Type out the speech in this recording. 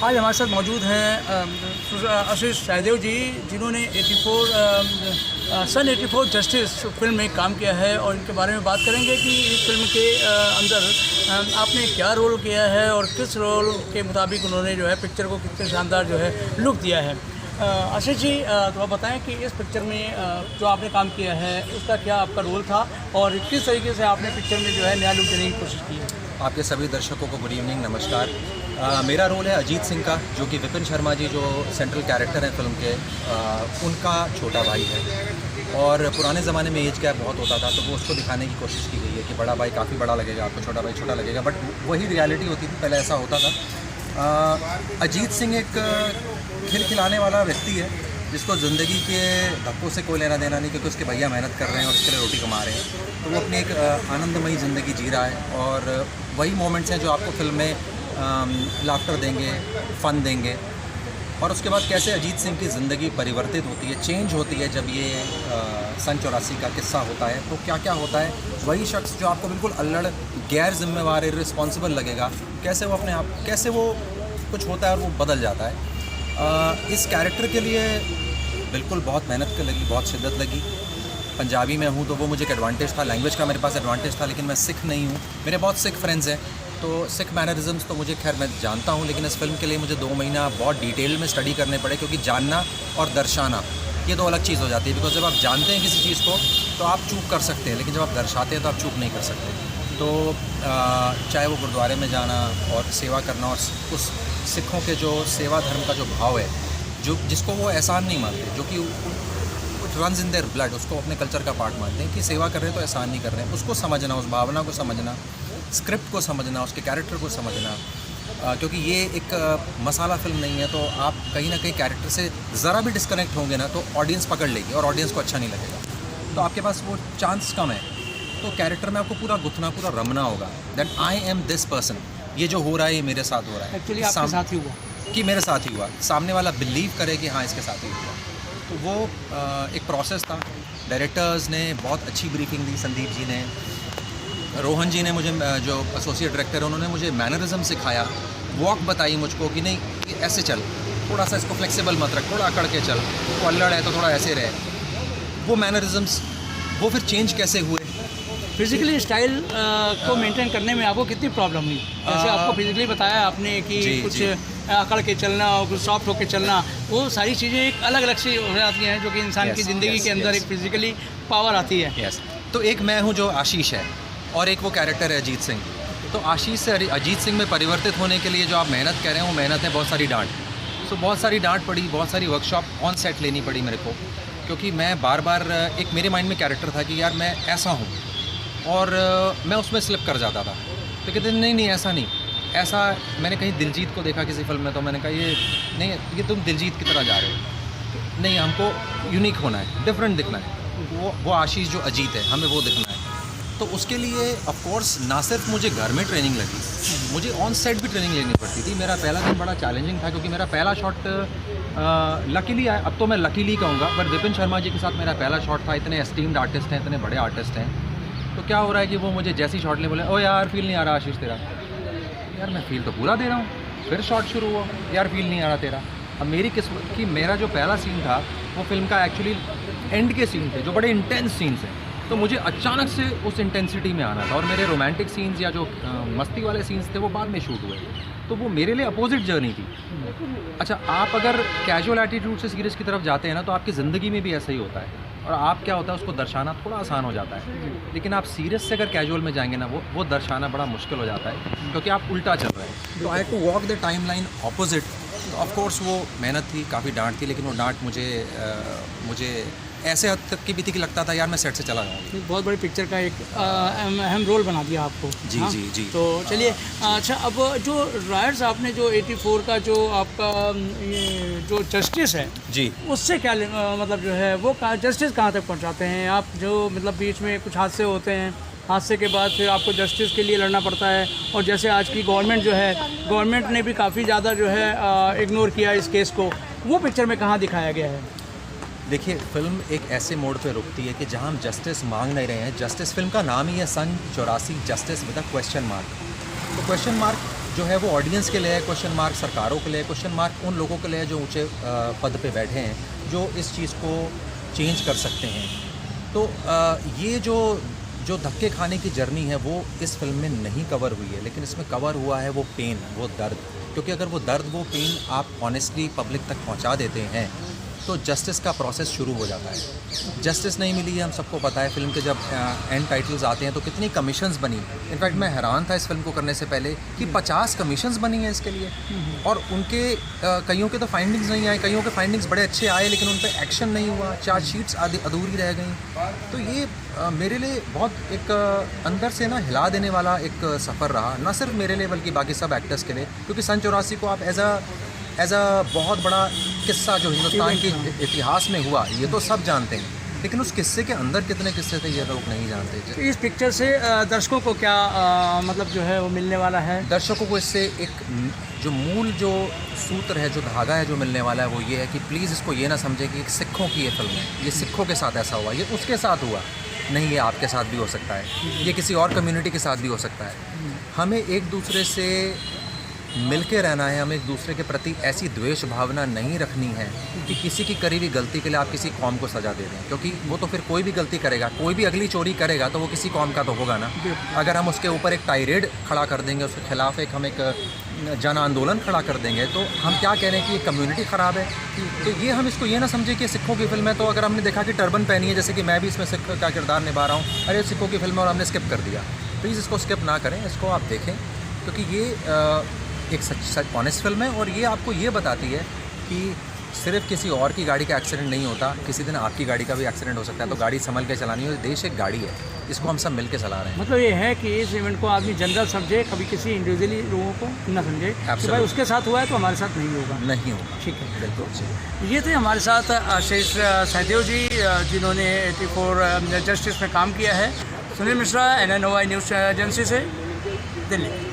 आज हमारे साथ मौजूद हैं आशीष सहदेव जी, जिन्होंने 84 सन 84 जस्टिस फिल्म में काम किया है, और इनके बारे में बात करेंगे कि इस फिल्म के अंदर आपने क्या रोल किया है और किस रोल के मुताबिक उन्होंने जो है पिक्चर को कितने शानदार जो है लुक दिया है। आशीष जी, तो आप बताएं कि इस पिक्चर में जो आपने काम किया है उसका क्या आपका रोल था और किस तरीके से आपने पिक्चर में जो है नया लुक देने की कोशिश की है। आपके सभी दर्शकों को गुड इवनिंग, नमस्कार। मेरा रोल है अजीत सिंह का, जो कि विपिन शर्मा जी जो सेंट्रल कैरेक्टर हैं फिल्म के, उनका छोटा भाई है। और पुराने ज़माने में एज गैप बहुत होता था, तो वो उसको दिखाने की कोशिश की गई है कि बड़ा भाई काफ़ी बड़ा लगेगा आपको, छोटा भाई छोटा लगेगा, बट वही रियलिटी होती थी, पहले ऐसा होता था। अजीत सिंह एक खिलखिलाने वाला व्यक्ति है जिसको ज़िंदगी के धक्कों से कोई लेना देना नहीं, क्योंकि उसके भैया मेहनत कर रहे हैं और उसके लिए रोटी कमा रहे हैं, तो वो अपनी एक आनंदमयी ज़िंदगी जी रहा है। और वही मोमेंट्स हैं जो आपको फिल्म में लाफ्टर देंगे, फ़न देंगे। और उसके बाद कैसे अजीत सिंह की ज़िंदगी परिवर्तित होती है, चेंज होती है जब ये सन 84 का किस्सा होता है, तो क्या क्या होता है। वही शख्स जो आपको बिल्कुल अल्लड़, गैर जिम्मेवार, इर्रिस्पॉन्सिबल लगेगा, कैसे वो अपने आप, कैसे वो कुछ होता है और वो बदल जाता है। इस कैरेक्टर के लिए बिल्कुल बहुत मेहनत लगी, बहुत शिद्दत लगी। पंजाबी में हूँ तो वो मुझे एक एडवांटेज था, लैंग्वेज का मेरे पास एडवांटेज था, लेकिन मैं सिख नहीं हूँ। मेरे बहुत सिख फ्रेंड्स हैं, तो सिख मैनरिज़म्स तो मुझे खैर मैं जानता हूँ, लेकिन इस फिल्म के लिए मुझे 2 महीना बहुत डिटेल में स्टडी करने पड़े, क्योंकि जानना और दर्शाना ये 2 अलग चीज़ हो जाती है। बिकॉज जब आप जानते हैं किसी चीज़ को तो आप चूक कर सकते हैं, लेकिन जब आप दर्शाते हैं तो आप चूक नहीं कर सकते। तो चाहे वो गुरुद्वारे में जाना और सेवा करना, और उस सिखों के जो सेवा धर्म का जो भाव है, जो जिसको वो एहसान नहीं मानते, जो कि रन्स इन देयर ब्लड, उसको अपने कल्चर का पार्ट मानते हैं कि सेवा कर रहे हैं तो एहसान नहीं कर रहे हैं, उसको समझना, उस भावना को समझना, स्क्रिप्ट को समझना, उसके कैरेक्टर को समझना। क्योंकि ये एक मसाला फिल्म नहीं है, तो आप कहीं ना कहीं कैरेक्टर से ज़रा भी डिस्कनेक्ट होंगे ना तो ऑडियंस पकड़ लेगी और ऑडियंस को अच्छा नहीं लगेगा, तो आपके पास वो चांस कम है। तो कैरेक्टर में आपको पूरा गुथना, पूरा रमना होगा, that I am this person, ये जो हो रहा है ये मेरे साथ हो रहा है, एक्चुअली आपके साथ ही हुआ कि मेरे साथ ही हुआ, सामने वाला बिलीव करे कि हाँ इसके साथ ही हुआ। तो वो एक प्रोसेस था। डायरेक्टर्स ने बहुत अच्छी ब्रीफिंग दी, संदीप जी ने, रोहन जी ने, मुझे जो एसोसिएट डायरेक्टर है उन्होंने मुझे मैनरिज्म सिखाया, वॉक बताई मुझको कि नहीं कि ऐसे चल, थोड़ा सा इसको फ्लेक्सिबल मत रख, थोड़ा अकड़ के चल, वो अल्लड़ है तो थोड़ा ऐसे रहे। वो मैनरिज्म्स वो फिर चेंज कैसे हुए। फिजिकली स्टाइल को मेंटेन करने में आपको कितनी प्रॉब्लम हुई? जैसे आपको फिजिकली बताया आपने कि कुछ अकड़ के चलना और कुछ सॉफ्ट होकर चलना, वो सारी चीज़ें एक अलग अलग सी हो जाती हैं, जो कि इंसान की ज़िंदगी के अंदर एक फिजिकली पावर आती है। तो एक मैं हूँ जो आशीष है, और एक वो कैरेक्टर है अजीत सिंह। तो आशीष से अजीत सिंह में परिवर्तित होने के लिए जो आप मेहनत कह रहे हैं वो मेहनत है, बहुत सारी डांट। तो बहुत सारी डांट पड़ी, बहुत सारी वर्कशॉप ऑन सेट लेनी पड़ी मेरे को, क्योंकि मैं बार बार एक मेरे माइंड में कैरेक्टर था कि यार मैं ऐसा हूँ, और मैं उसमें स्लिप कर जाता था। तो कहते नहीं ऐसा नहीं, ऐसा मैंने कहीं दिलजीत को देखा किसी फिल्म में, तो मैंने कहा ये नहीं, ये तुम दिलजीत की तरह जा रहे हो, नहीं हमको यूनिक होना है, डिफरेंट दिखना है, वो आशीष जो अजीत है हमें वो दिखना है। तो उसके लिए ऑफ कोर्स ना सिर्फ मुझे घर में ट्रेनिंग लगी, मुझे ऑन सेट भी ट्रेनिंग लेनी पड़ती थी। मेरा पहला दिन बड़ा चैलेंजिंग था, क्योंकि मेरा पहला शॉट लकीली आया, अब तो मैं लकीली कहूँगा, पर विपिन शर्मा जी के साथ मेरा पहला शॉट था। इतने एस्टीम्ड आर्टिस्ट हैं, इतने बड़े आर्टिस्ट हैं, तो क्या हो रहा है कि वो मुझे जैसी शॉट ले बोले, ओ यार फील नहीं आ रहा आशीष तेरा, यार मैं फील तो पूरा दे रहा हूँ, फिर शॉट शुरू हुआ, यार फील नहीं आ रहा तेरा। अब मेरी किस्मत कि मेरा जो पहला सीन था वो फिल्म का एक्चुअली एंड के सीन थे, जो बड़े इंटेंस सीन्स हैं, तो मुझे अचानक से उस इंटेंसिटी में आना था, और मेरे रोमांटिक सीन्स या जो मस्ती वाले सीन्स थे वो बाद में शूट हुए, तो वो मेरे लिए अपोजिट जर्नी थी। अच्छा, आप अगर कैजुअल एटीट्यूड से सीरियस की तरफ जाते हैं ना, तो आपकी ज़िंदगी में भी ऐसा ही होता है, और आप क्या होता है उसको दर्शाना थोड़ा आसान हो जाता है, लेकिन आप सीरियस से अगर कैजुअल में जाएंगे ना, वो दर्शाना बड़ा मुश्किल हो जाता है, क्योंकि आप उल्टा चल रहे हैं। तो I had to walk the timeline opposite. तो ऑफ कोर्स वो मेहनत थी, काफ़ी डांट थी, लेकिन वो डांट मुझे ऐसे हद तक की भी थी कि लगता था यार मैं सेट से चला जाऊँ। बहुत बड़ी पिक्चर का एक अहम रोल बना दिया आपको। जी हाँ? जी। तो चलिए, अच्छा, अब जो राइट्स आपने जो 84 का जो आपका ये जो जस्टिस है जी, उससे क्या मतलब जो है वो जस्टिस कहाँ तक पहुँचाते हैं आप? जो मतलब बीच में कुछ हादसे होते हैं, हादसे के बाद फिर आपको जस्टिस के लिए लड़ना पड़ता है, और जैसे आज की गवर्नमेंट जो है, गवर्नमेंट ने भी काफ़ी ज़्यादा जो है इग्नोर किया इस केस को, वो पिक्चर में कहाँ दिखाया गया है? देखिए, फिल्म एक ऐसे मोड़ पे रुकती है कि जहाँ हम जस्टिस मांग नहीं रहे हैं। जस्टिस फिल्म का नाम ही है सन 84 justice with a question mark. तो क्वेश्चन मार्क जो है वो ऑडियंस के लिए है क्वेश्चन मार्क, सरकारों के लिए क्वेश्चन मार्क, उन लोगों के लिए जो ऊंचे पद पे बैठे हैं जो इस चीज़ को चेंज कर सकते हैं। तो ये जो धक्के खाने की जर्नी है वो इस फिल्म में नहीं कवर हुई है, लेकिन इसमें कवर हुआ है वो पेन, वो दर्द। क्योंकि अगर वो दर्द, वो पेन आप ऑनेस्टली पब्लिक तक पहुंचा देते हैं तो जस्टिस का प्रोसेस शुरू हो जाता है। जस्टिस नहीं मिली है, हम सबको पता है। फिल्म के जब एंड टाइटल्स आते हैं तो कितनी कमीशंस बनी। इनफैक्ट मैं हैरान था इस फिल्म को करने से पहले कि 50 कमीशंस बनी हैं इसके लिए, और उनके कईयों के तो फाइंडिंग्स नहीं आए, कईयों के फाइंडिंग्स बड़े अच्छे आए लेकिन उन पर एक्शन नहीं हुआ, चार्जशीट्स अधूरी रह गई। तो ये मेरे लिए बहुत एक अंदर से ना हिला देने वाला एक सफ़र रहा, ना सिर्फ मेरे लिए बल्कि बाकी सब एक्टर्स के लिए। क्योंकि सन 84 को आप एज अ बहुत बड़ा किस्सा जो हिंदुस्तान के इतिहास में हुआ ये तो सब जानते हैं, लेकिन उस किस्से के अंदर कितने किस्से थे ये लोग नहीं जानते। तो इस पिक्चर से दर्शकों को क्या मतलब जो है वो मिलने वाला है? दर्शकों को इससे एक जो मूल जो सूत्र है, जो धागा है जो मिलने वाला है वो ये है कि प्लीज़ इसको ये ना समझे कि सिखों की ये फिल्म है, ये सिखों के साथ ऐसा हुआ, ये उसके साथ हुआ नहीं, ये आपके साथ भी हो सकता है, ये किसी और कम्युनिटी के साथ भी हो सकता है। हमें एक दूसरे से मिलके रहना है, हमें एक दूसरे के प्रति ऐसी द्वेष भावना नहीं रखनी है कि किसी की करी हुई गलती के लिए आप किसी कौम को सज़ा दे दें, क्योंकि वो तो फिर कोई भी गलती करेगा, कोई भी अगली चोरी करेगा तो वो किसी कौम का तो होगा ना। अगर हम उसके ऊपर एक टायरेड खड़ा कर देंगे, उसके खिलाफ हम एक जन आंदोलन खड़ा कर देंगे तो हम क्या कह रहे हैं कि ये कम्युनिटी ख़राब है। तो ये हम इसको ये ना समझे कि सिखों की फिल्म है तो अगर हमने देखा कि टर्बन पहनी है, जैसे कि मैं भी इसमें सिख का किरदार निभा रहा हूँ, अरे सिखों की फिल्म है और हमने स्किप कर दिया, प्लीज़ इसको स्किप ना करें, इसको आप देखें, क्योंकि ये एक सच ऑनेस्ट फिल्म है और ये आपको ये बताती है कि सिर्फ किसी और की गाड़ी का एक्सीडेंट नहीं होता, किसी दिन आपकी गाड़ी का भी एक्सीडेंट हो सकता है। तो गाड़ी संभल के चलानी है, देश एक गाड़ी है, इसको हम सब मिल के चला रहे हैं। मतलब ये है कि इस इवेंट को आदमी जनरल समझे, कभी किसी इंडिविजुअली लोगों को ना समझे कि भाई उसके साथ हुआ है तो हमारे साथ नहीं होगा। नहीं होगा, ठीक है, बिल्कुल। ये थे हमारे साथ आशीष सहदेव जी, जिन्होंने 84 जस्टिस में काम किया है। Sunil Mishra, NNOI news agency से, दिल्ली।